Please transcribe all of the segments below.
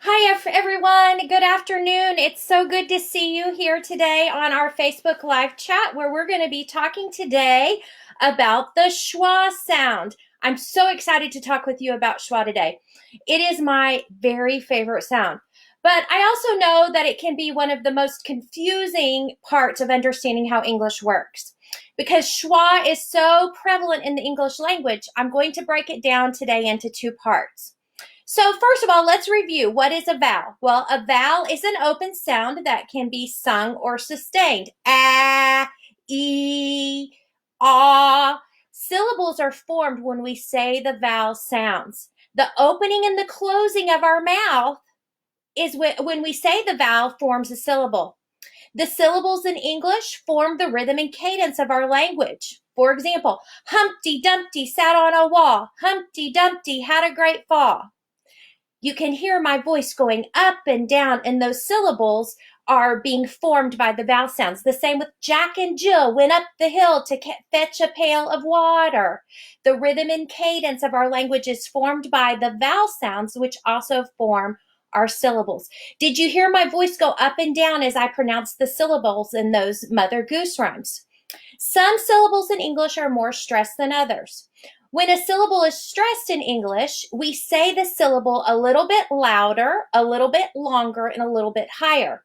Hi, everyone. Good afternoon. It's so good to see you here today on our Facebook live chat where we're going to be talking today about the schwa sound. I'm so excited to talk with you about schwa today. It is my very favorite sound. But I also know that it can be one of the most confusing parts of understanding how English works. Because schwa is so prevalent in the English language, I'm going to break it down today into two parts. So first of all, let's review. What is a vowel? Well, a vowel is an open sound that can be sung or sustained. Ah, e, ah. Syllables are formed when we say the vowel sounds. The opening and the closing of our mouth is when we say the vowel forms a syllable. The syllables in English form the rhythm and cadence of our language. For example, Humpty Dumpty sat on a wall. Humpty Dumpty had a great fall. You can hear my voice going up and down, and those syllables are being formed by the vowel sounds. The same with Jack and Jill went up the hill to fetch a pail of water. The rhythm and cadence of our language is formed by the vowel sounds, which also form our syllables. Did you hear my voice go up and down as I pronounced the syllables in those Mother Goose rhymes? Some syllables in English are more stressed than others. When a syllable is stressed in English, we say the syllable a little bit louder, a little bit longer, and a little bit higher.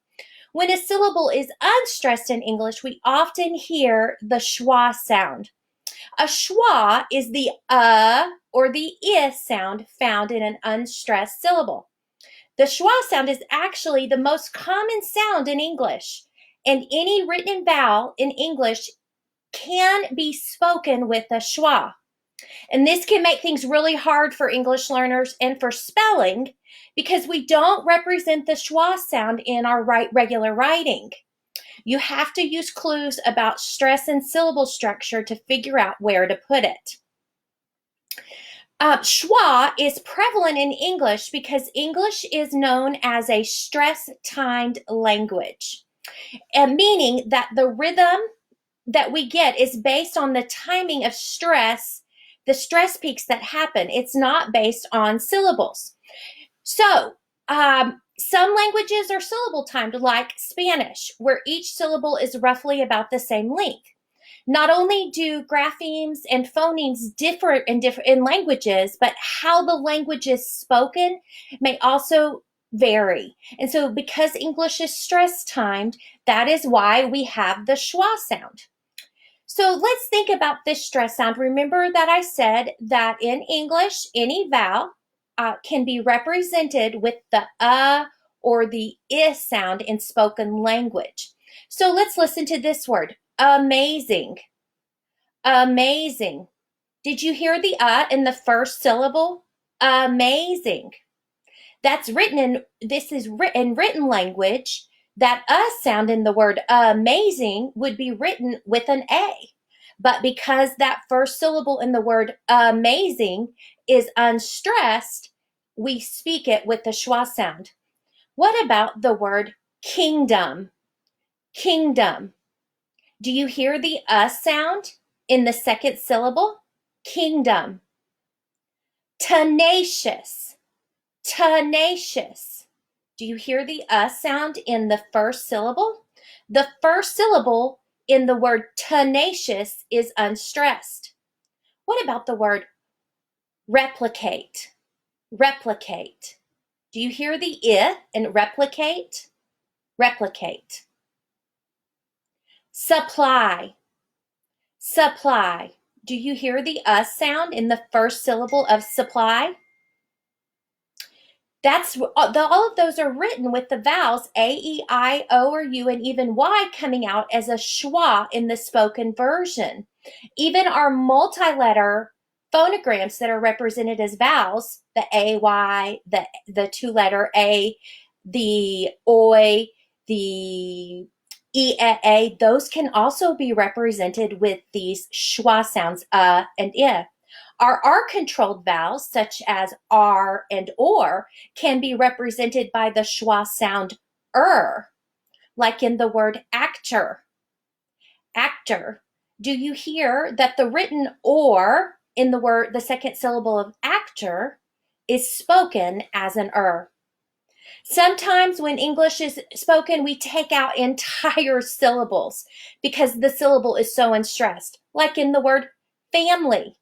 When a syllable is unstressed in English, we often hear the schwa sound. A schwa is the or the I sound found in an unstressed syllable. The schwa sound is actually the most common sound in English, and any written vowel in English can be spoken with a schwa. And this can make things really hard for English learners and for spelling because we don't represent the schwa sound in our regular writing. You have to use clues about stress and syllable structure to figure out where to put it. Schwa is prevalent in English because English is known as a stress-timed language, meaning that the rhythm that we get is based on the timing of stress, the stress peaks that happen. It's not based on syllables. So, some languages are syllable timed, like Spanish, where each syllable is roughly about the same length. Not only do graphemes and phonemes differ in languages, but how the language is spoken may also vary. And so because English is stress timed, that is why we have the schwa sound. So let's think about this stress sound. Remember that I said that in English, any vowel can be represented with the or the I sound in spoken language. So let's listen to this word, amazing. Amazing. Did you hear the in the first syllable? Amazing. That's written in, this is in written language. That sound in the word amazing would be written with an A. But because that first syllable in the word amazing is unstressed, we speak it with the schwa sound. What about the word kingdom? Kingdom. Do you hear the sound in the second syllable? Kingdom. Tenacious. Tenacious. Do you hear the sound in the first syllable? The first syllable in the word tenacious is unstressed. What about the word replicate? Replicate. Do you hear the I in replicate? Replicate. Supply. Supply. Do you hear the sound in the first syllable of supply? That's all of those are written with the vowels A, E, I, O, or U, and even Y coming out as a schwa in the spoken version. Even our multi-letter phonograms that are represented as vowels, the A, Y, the two-letter A, the OI, the E, those can also be represented with these schwa sounds, and I. Our R-controlled vowels, such as R and OR, can be represented by the schwa sound like in the word actor. Actor. Do you hear that the written or in the second syllable of actor is spoken as an Sometimes when English is spoken, we take out entire syllables because the syllable is so unstressed, like in the word family.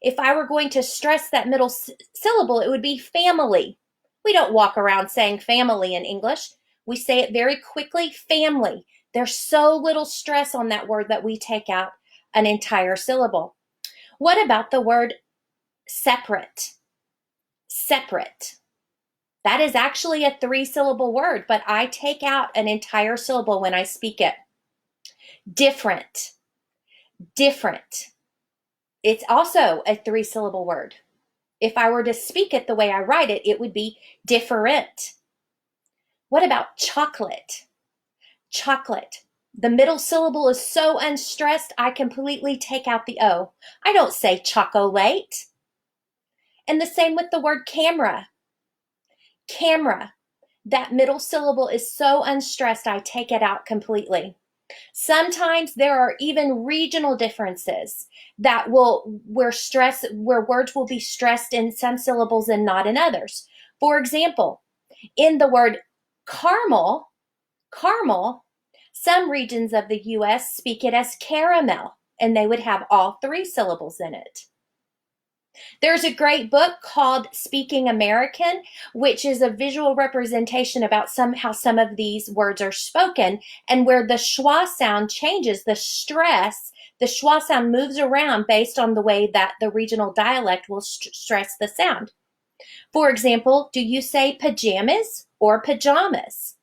If I were going to stress that middle syllable, it would be family. We don't walk around saying family in English. We say it very quickly, family. There's so little stress on that word that we take out an entire syllable. What about the word separate? Separate. That is actually a 3-syllable word, but I take out an entire syllable when I speak it. Different. Different. It's also a 3-syllable word. If I were to speak it the way I write it, it would be different. What about chocolate? Chocolate. The middle syllable is so unstressed, I completely take out the O. I don't say chocolate. And the same with the word camera. Camera. That middle syllable is so unstressed, I take it out completely. Sometimes there are even regional differences where words will be stressed in some syllables and not in others. For example, in the word caramel, some regions of the US speak it as caramel, and they would have all 3 syllables in it. There's a great book called Speaking American, which is a visual representation about how some of these words are spoken, and where the schwa sound changes, the schwa sound moves around based on the way that the regional dialect will stress the sound. For example, do you say pajamas or pajamas?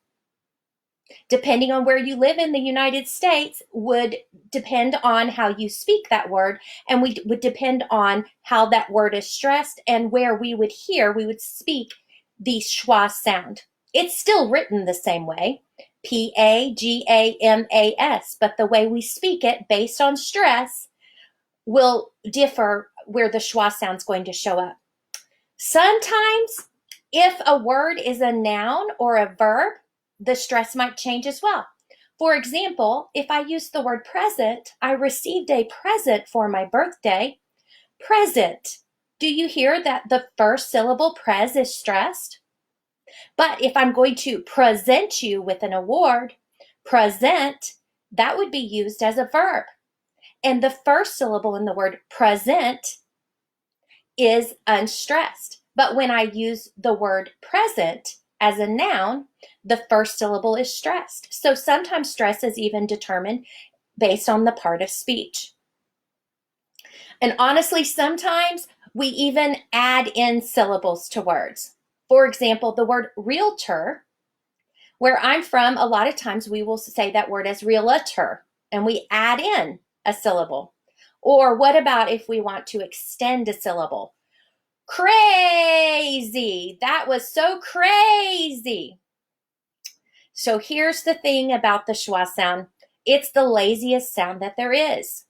Depending on where you live in the United States would depend on how you speak that word, and we would depend on how that word is stressed and where we would speak the schwa sound. It's still written the same way, P-A-G-A-M-A-S, but the way we speak it based on stress will differ where the schwa sound is going to show up. Sometimes if a word is a noun or a verb, the stress might change as well. For example, if I use the word present, I received a present for my birthday. Present. Do you hear that the first syllable pres is stressed? But if I'm going to present you with an award, present, that would be used as a verb. And the first syllable in the word present is unstressed. But when I use the word present as a noun, the first syllable is stressed. So sometimes stress is even determined based on the part of speech. And honestly, sometimes we even add in syllables to words. For example, the word realtor, where I'm from, a lot of times we will say that word as realtor, and we add in a syllable. Or what about if we want to extend a syllable? Crazy. That was so crazy. So here's the thing about the schwa sound. It's the laziest sound that there is.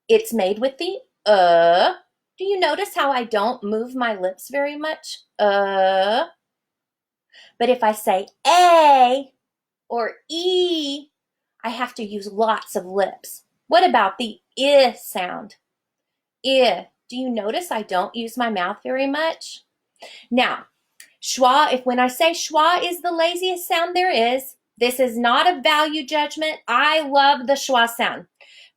It's made with the Do you notice how I don't move my lips very much? But if I say A or E, I have to use lots of lips. What about the I sound? I. Do you notice I don't use my mouth very much? Now, schwa, when I say schwa is the laziest sound there is, this is not a value judgment. I love the schwa sound.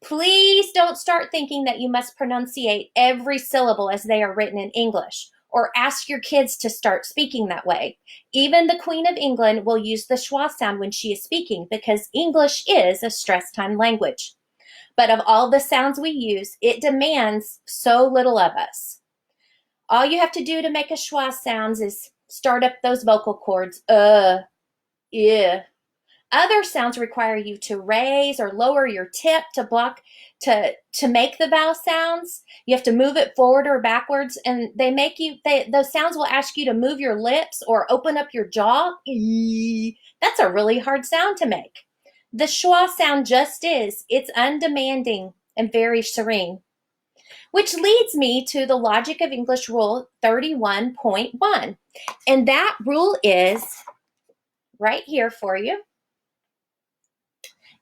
Please don't start thinking that you must pronunciate every syllable as they are written in English, or ask your kids to start speaking that way. Even the Queen of England will use the schwa sound when she is speaking because English is a stress time language. But of all the sounds we use, it demands so little of us. All you have to do to make a schwa sound is start up those vocal cords. Yeah. Other sounds require you to raise or lower your tip to block to make the vowel sounds. You have to move it forward or backwards, and those sounds will ask you to move your lips or open up your jaw. That's a really hard sound to make. The schwa sound just is. It's undemanding and very serene. Which leads me to the Logic of English Rule 31.1. And that rule is right here for you.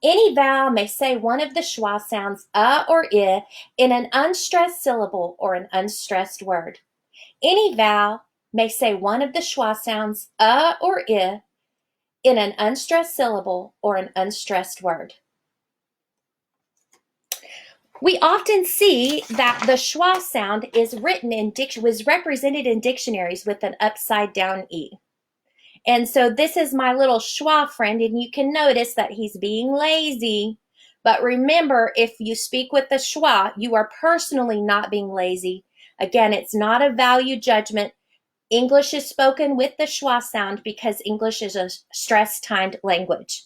Any vowel may say one of the schwa sounds, or I, in an unstressed syllable or an unstressed word. Any vowel may say one of the schwa sounds, or I, in an unstressed syllable or an unstressed word. We often see that the schwa sound is was represented in dictionaries with an upside down E. And so this is my little schwa friend, and you can notice that he's being lazy. But remember, if you speak with the schwa, you are personally not being lazy. Again, it's not a value judgment. English is spoken with the schwa sound because English is a stress-timed language.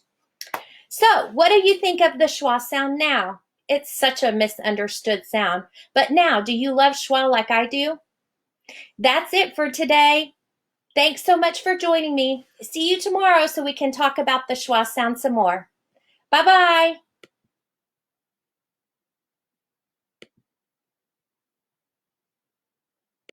So, what do you think of the schwa sound now? It's such a misunderstood sound. But now, do you love schwa like I do? That's it for today. Thanks so much for joining me. See you tomorrow so we can talk about the schwa sound some more. Bye-bye.